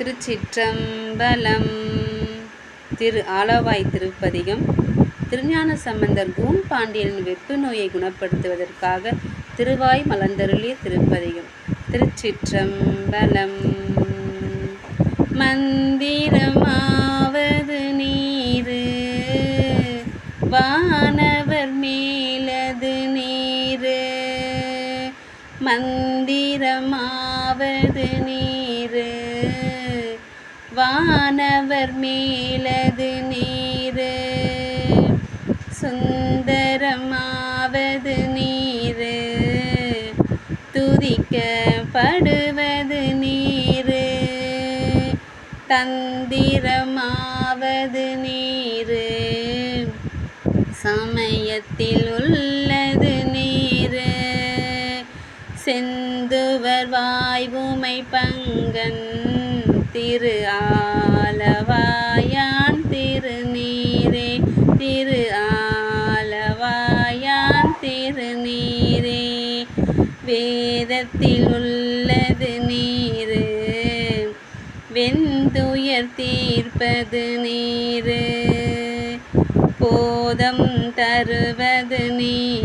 திருச்சிற்றம்பலம். திரு ஆலவாய் திருப்பதிகம். திருஞான சம்பந்தர் கூன் பாண்டியனின் வெப்பு நோயை குணப்படுத்துவதற்காக திருவாய் மலர்ந்தருளிய திருப்பதிகம். திருச்சிற்றம்பலம். மந்திரமாவது நீரு வானவர் மேலது நீரு, மந்திரமாவது நீரு வானவர் மேலது நீரு, சுந்தரமாவது நீரு துதிக்கப்படுவது நீரு, தந்திரமாவது நீரு சமயத்தில் உள்ளது நீரு, செந்துவர் வாய்வுமை பங்கன் திரு ஆலவாயான் திருநீரே, திரு ஆலவாயான் திருநீரே, வேதத்தில் உள்ளது நீரு வெந்துயர் தீர்ப்பது நீரு, போதம் தருவது நீரு